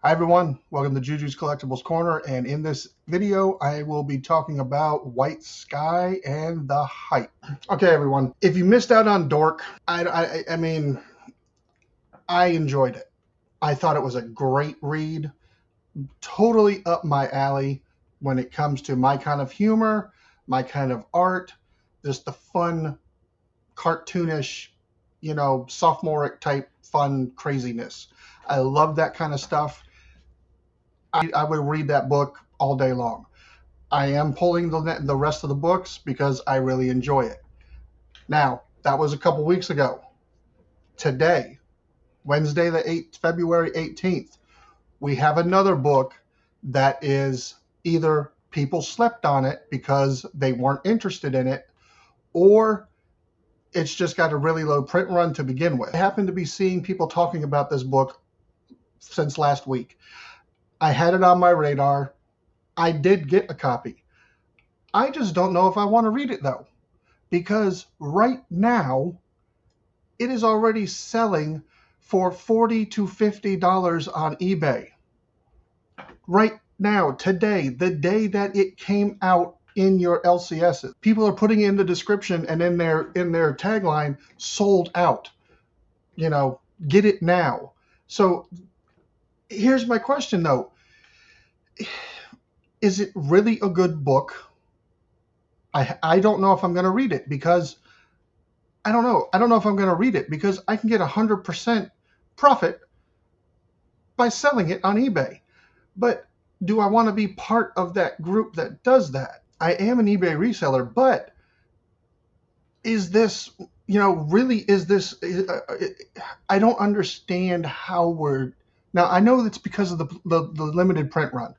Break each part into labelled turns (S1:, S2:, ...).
S1: Hi everyone, welcome to Juju's Collectibles Corner, and in this video I will be talking about White Sky and the hype. Okay everyone, if you missed out on Dork, I mean, I enjoyed it. I thought it was a great read, totally up my alley when it comes to my kind of humor, my kind of art, just the fun, cartoonish, sophomoric type fun craziness. I love that kind of stuff. I would read that book all day long. I am pulling the rest of the books because I really enjoy it. Now, that was a couple weeks ago. Today, Wednesday, February 18th, we have another book that is either people slept on it because they weren't interested in it, or it's just got a really low print run to begin with. I happen to be seeing people talking about this book since last week. I had it on my radar. I did get a copy. I just don't know if I want to read it though, because right now it is already selling for $40 to $50 on eBay. Right now, today, the day that it came out in your LCSs, people are putting in the description and in their tagline, sold out. Get it now. So here's my question though. Is it really a good book? I don't know if I'm going to read it because I don't know. I don't know if I'm going to read it because I can get 100% profit by selling it on eBay. But do I want to be part of that group that does that? I am an eBay reseller, but is this, really is this, I don't understand how we're, now I know it's because of the limited print run.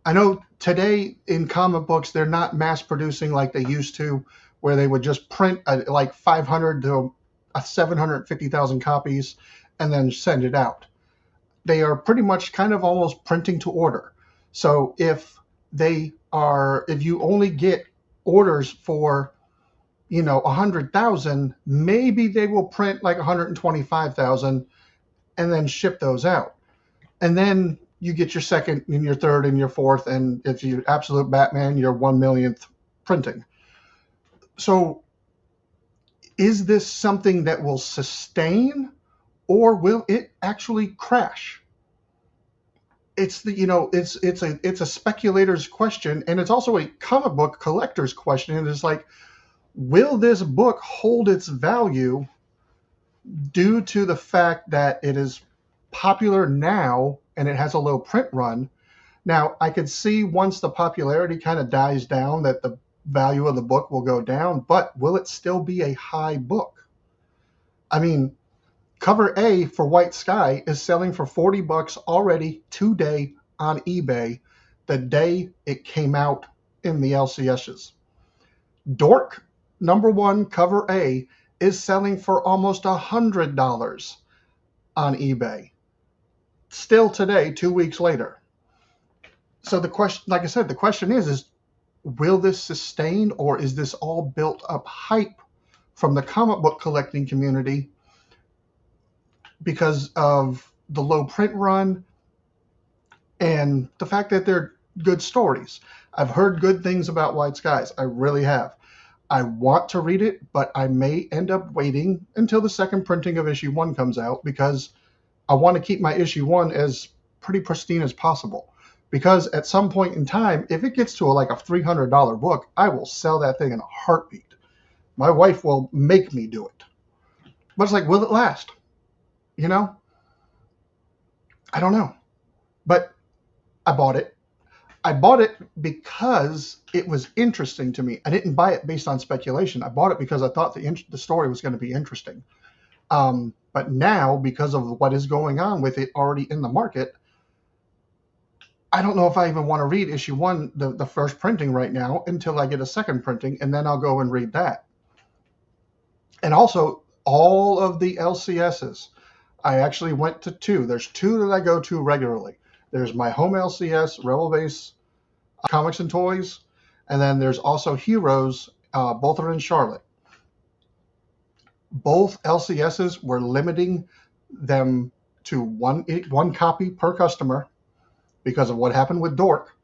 S1: I know today in comic books, they're not mass producing like they used to, where they would just print like 500 to 750,000 copies and then send it out. They are pretty much kind of almost printing to order. So if you only get orders for, 100,000, maybe they will print like 125,000 and then ship those out. And then you get your second and your third and your fourth, and if you're absolute Batman, your 1 millionth printing. So is this something that will sustain, or will it actually crash? It's it's a speculator's question, and it's also a comic book collector's question. And it's like, will this book hold its value due to the fact that it is popular now and it has a low print run? Now, I could see once the popularity kind of dies down that the value of the book will go down, but will it still be a high book? I mean, cover A for White Sky is selling for $40 already today on eBay, the day it came out in the LCSs. Dork #1 cover A is selling for almost $100 on eBay. Still today, 2 weeks later. So the question, like I said, the question is will this sustain, or is this all built up hype from the comic book collecting community because of the low print run and the fact that they're good stories? I've heard good things about White Skies. I really have. I want to read it, but I may end up waiting until the second printing of issue 1 comes out, because I want to keep my issue 1 as pretty pristine as possible. Because at some point in time, if it gets to like a $300 book, I will sell that thing in a heartbeat. My wife will make me do it. But it's like, will it last? I don't know. But I bought it. I bought it because it was interesting to me. I didn't buy it based on speculation. I bought it because I thought the story was going to be interesting. But now, because of what is going on with it already in the market, I don't know if I even want to read issue 1, the first printing right now, until I get a second printing, and then I'll go and read that. And also, all of the LCSs, I actually went to 2. There's 2 that I go to regularly. There's my home LCS, Rebel Base Comics and Toys, and then there's also Heroes, both are in Charlotte. Both LCSs were limiting them to one copy per customer because of what happened with Dork,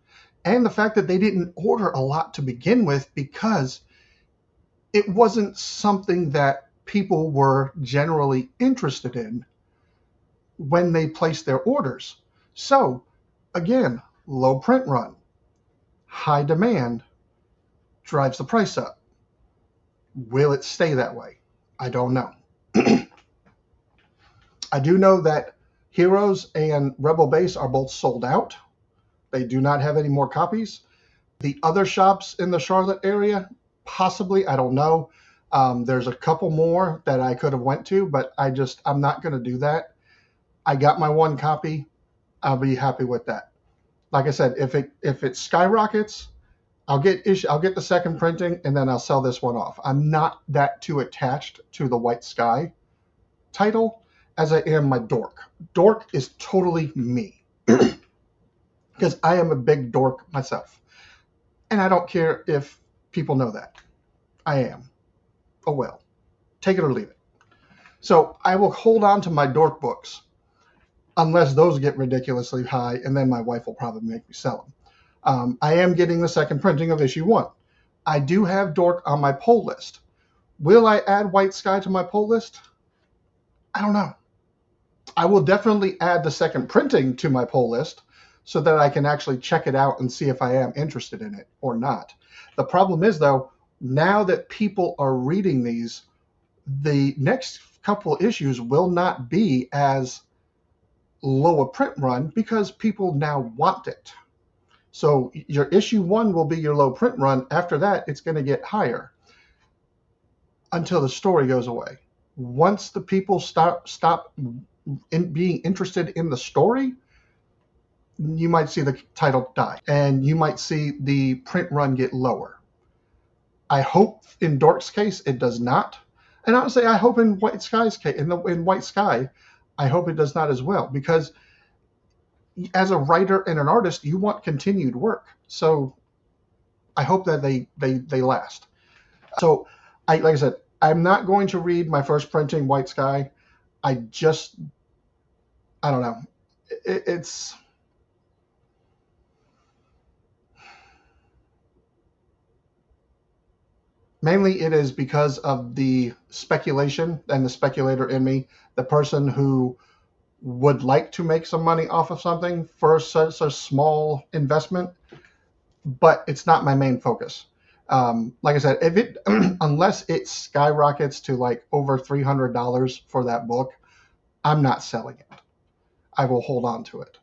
S1: and the fact that they didn't order a lot to begin with because it wasn't something that people were generally interested in when they placed their orders. So again, low print run, high demand drives the price up. Will it stay that way? I don't know. I do know that Heroes and Rebel Base are both sold out. They do not have any more copies. The other shops in the Charlotte area, possibly, I don't know. There's a couple more that I could have went to, but I'm not going to do that. I got my one copy. I'll be happy with that. Like I said, if it skyrockets, I'll get the second printing, and then I'll sell this one off. I'm not that too attached to the White Sky title as I am my Dork. Dork is totally me because I am a big dork myself, and I don't care if people know that. I am. Oh well, take it or leave it. So I will hold on to my Dork books unless those get ridiculously high, and then my wife will probably make me sell them. I am getting the second printing of issue 1. I do have Dork on my pull list. Will I add White Sky to my pull list? I don't know. I will definitely add the second printing to my pull list so that I can actually check it out and see if I am interested in it or not. The problem is, though, now that people are reading these, the next couple issues will not be as low a print run because people now want it. So your issue 1 will be your low print run. After that, it's going to get higher until the story goes away. Once the people stop being interested in the story, you might see the title die, and you might see the print run get lower. I hope in Dork's case it does not, and honestly, I hope in White Sky's case, in White Sky, I hope it does not as well, because as a writer and an artist, you want continued work. So I hope that they last. So like I said, I'm not going to read my first printing, White Sky. I don't know. It's mainly it is because of the speculation and the speculator in me, the person who would like to make some money off of something for such a small investment, but it's not my main focus. Like I said, if it unless it skyrockets to like over $300 for that book, I'm not selling it. I will hold on to it.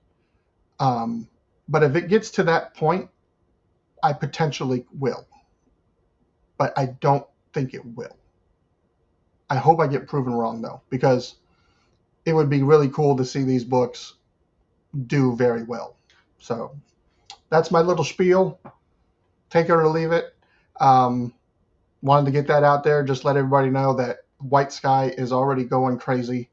S1: But if it gets to that point, I potentially will. But I don't think it will. I hope I get proven wrong, though, because it would be really cool to see these books do very well. So that's my little spiel. Take it or leave it. Wanted to get that out there. Just let everybody know that White Sky is already going crazy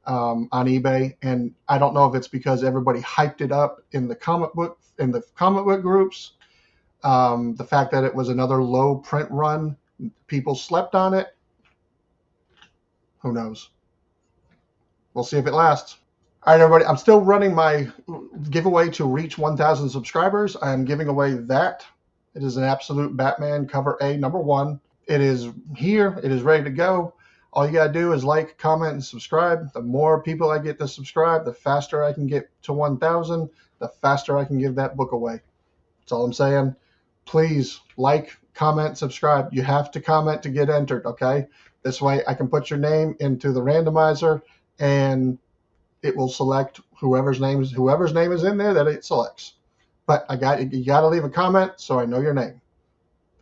S1: on eBay, and I don't know if it's because everybody hyped it up in the comic book groups. The fact that it was another low print run, people slept on it. Who knows? We'll see if it lasts. All right, everybody. I'm still running my giveaway to reach 1,000 subscribers. I'm giving away that. It is an Absolute Batman Cover A #1. It is here. It is ready to go. All you got to do is like, comment, and subscribe. The more people I get to subscribe, the faster I can get to 1,000, the faster I can give that book away. That's all I'm saying. Please like, comment, subscribe. You have to comment to get entered, okay? This way I can put your name into the randomizer, and it will select whoever's name is in there that it selects. But you got to leave a comment so I know your name.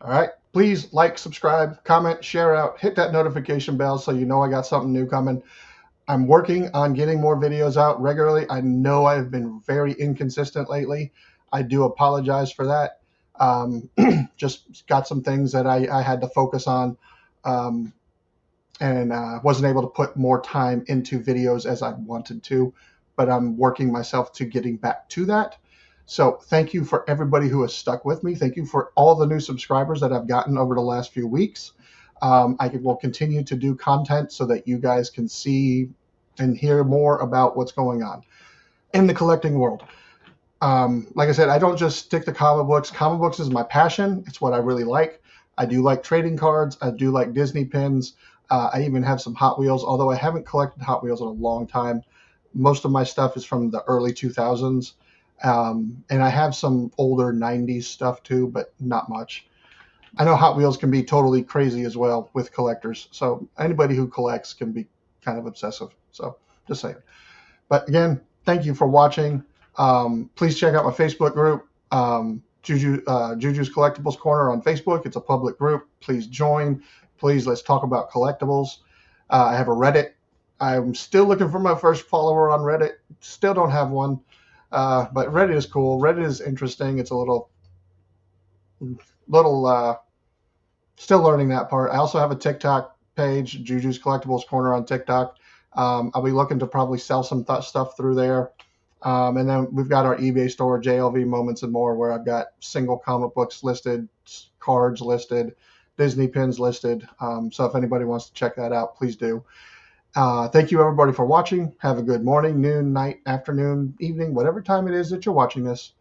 S1: All right? Please like, subscribe, comment, share out, hit that notification bell so you know I got something new coming. I'm working on getting more videos out regularly. I know I've been very inconsistent lately. I do apologize for that. Just got some things that I had to focus on, and wasn't able to put more time into videos as I wanted to, but I'm working myself to getting back to that. So thank you for everybody who has stuck with me. Thank you for all the new subscribers that I've gotten over the last few weeks. I will continue to do content so that you guys can see and hear more about what's going on in the collecting world. Like I said, I don't just stick to comic books. Comic books is my passion. It's what I really like. I do like trading cards. I do like Disney pins. I even have some Hot Wheels, although I haven't collected Hot Wheels in a long time. Most of my stuff is from the early 2000s. And I have some older 90s stuff too, but not much. I know Hot Wheels can be totally crazy as well with collectors. So anybody who collects can be kind of obsessive. So just saying. But again, thank you for watching. Please check out my Facebook group, Juju's Collectibles Corner on Facebook. It's a public group. Please join. Please, let's talk about collectibles. I have a Reddit. I'm still looking for my first follower on Reddit. Still don't have one. But Reddit is cool. Reddit is interesting. It's a little, still learning that part. I also have a TikTok page, Juju's Collectibles Corner on TikTok. I'll be looking to probably sell some stuff through there. And then we've got our eBay store, JLV Moments and More, where I've got single comic books listed, cards listed, Disney pins listed. So if anybody wants to check that out, please do. Thank you, everybody, for watching. Have a good morning, noon, night, afternoon, evening, whatever time it is that you're watching this.